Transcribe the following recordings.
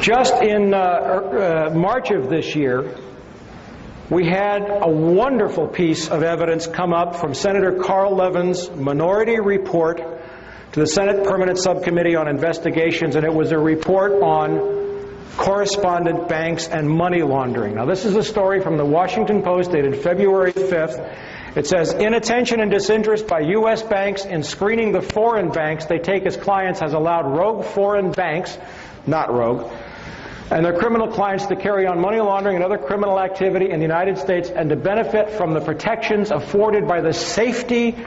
Just in March of this year, we had a wonderful piece of evidence come up from Senator Carl Levin's minority report to the Senate Permanent Subcommittee on Investigations, and it was a report on correspondent banks and money laundering. Now, this is a story from the Washington Post dated February 5th. It says, inattention and disinterest by U.S. banks in screening the foreign banks they take as clients has allowed rogue foreign banks, not rogue, and their criminal clients to carry on money laundering and other criminal activity in the United States and to benefit from the protections afforded by the safety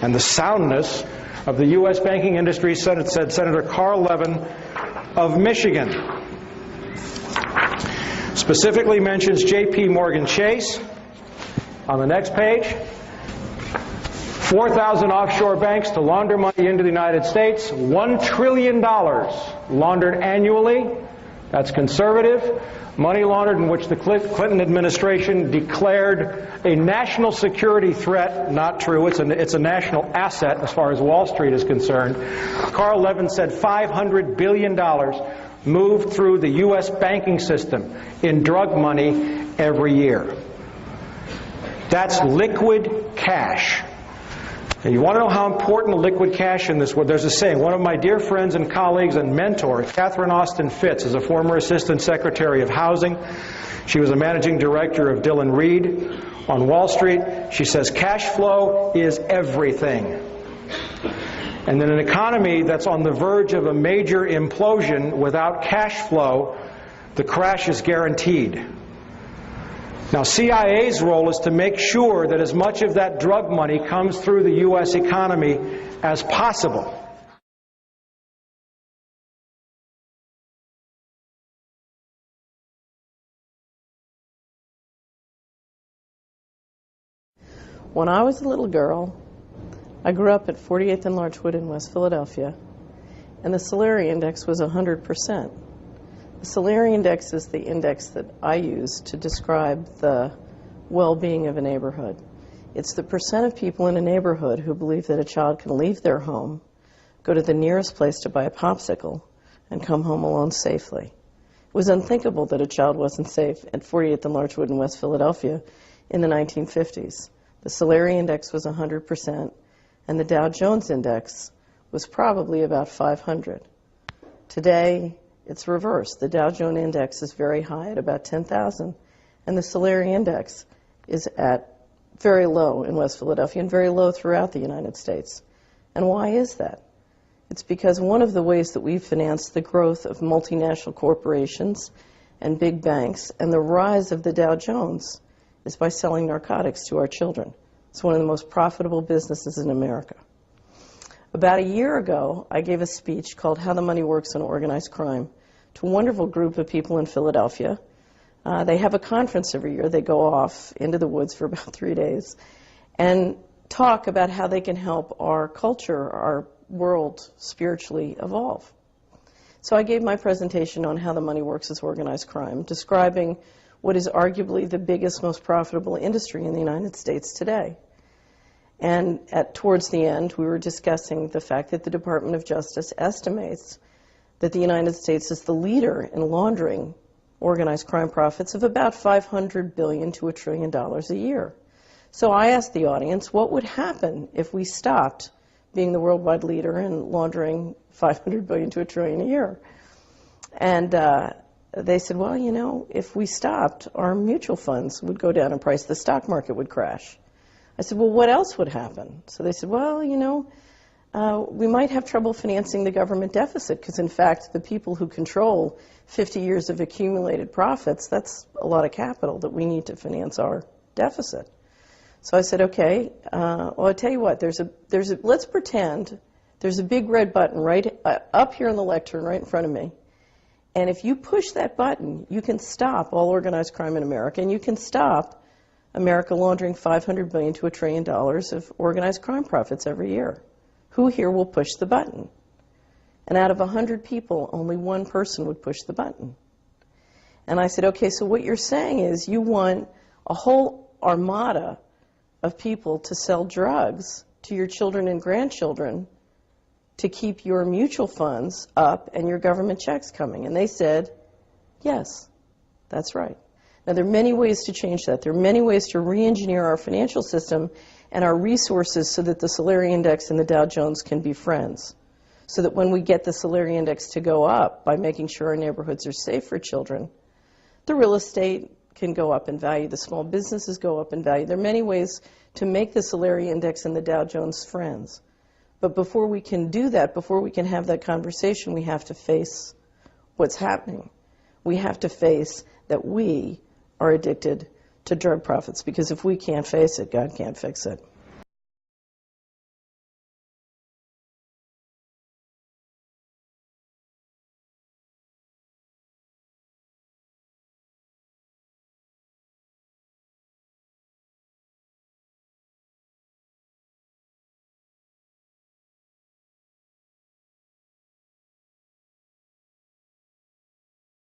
and the soundness of the U.S. banking industry, said Senator Carl Levin of Michigan. Specifically mentions J.P. Morgan Chase. On the next page, 4,000 offshore banks to launder money into the United States, $1 trillion laundered annually. That's conservative. Money laundered in which the Clinton administration declared a national security threat. Not true. It's a national asset as far as Wall Street is concerned. Carl Levin said $500 billion moved through the U.S. banking system in drug money every year. That's liquid cash. And you want to know how important liquid cash in this world? There's a saying. One of my dear friends and colleagues and mentors, Catherine Austin Fitts, is a former Assistant Secretary of Housing. She was a managing director of Dillon Reed on Wall Street. She says cash flow is everything. And in an economy that's on the verge of a major implosion, without cash flow, the crash is guaranteed. Now, CIA's role is to make sure that as much of that drug money comes through the U.S. economy as possible. When I was a little girl, I grew up at 48th and Larchwood in West Philadelphia, and the Solari Index was 100%. The Solari Index is the index that I use to describe the well-being of a neighborhood. It's the percent of people in a neighborhood who believe that a child can leave their home, go to the nearest place to buy a popsicle, and come home alone safely. It was unthinkable that a child wasn't safe at 48th and Larchwood in West Philadelphia in the 1950s. The Solari Index was 100%, and the Dow Jones Index was probably about 500. Today, it's reversed. The Dow Jones Index is very high at about 10,000, and the Solari Index is at very low in West Philadelphia and very low throughout the United States. And why is that? It's because one of the ways that we've financed the growth of multinational corporations and big banks and the rise of the Dow Jones is by selling narcotics to our children. It's one of the most profitable businesses in America. About a year ago, I gave a speech called How the Money Works in Organized Crime to a wonderful group of people in Philadelphia. They have a conference every year. They go off into the woods for about 3 days and talk about how they can help our culture, our world, spiritually evolve. So I gave my presentation on how the money works as organized crime, describing what is arguably the biggest, most profitable industry in the United States today. And towards the end, we were discussing the fact that the Department of Justice estimates that the United States is the leader in laundering organized crime profits of about $500 billion to $1 trillion a year. So I asked the audience, what would happen if we stopped being the worldwide leader in laundering $500 billion to $1 trillion a year? And they said, well, you know, if we stopped, our mutual funds would go down in price, the stock market would crash. I said, well, what else would happen? So they said, well, you know, we might have trouble financing the government deficit because, in fact, the people who control 50 years of accumulated profits, that's a lot of capital that we need to finance our deficit. So I said, okay, well, I'll tell you what, let's pretend there's a big red button right up here on the lectern right in front of me. And if you push that button, you can stop all organized crime in America, and you can stop America laundering $500 billion to $1 trillion of organized crime profits every year. Who here will push the button? And out of 100 people, only one person would push the button. And I said, okay, so what you're saying is you want a whole armada of people to sell drugs to your children and grandchildren to keep your mutual funds up and your government checks coming? And they said, yes, that's right. Now, there are many ways to change that. There are many ways to re-engineer our financial system and our resources so that the Solari Index and the Dow Jones can be friends. So that when we get the Solari Index to go up by making sure our neighborhoods are safe for children, the real estate can go up in value, the small businesses go up in value. There are many ways to make the Solari Index and the Dow Jones friends. But before we can do that, before we can have that conversation, we have to face what's happening. We have to face that we are addicted to drug profits, because if we can't face it, God can't fix it.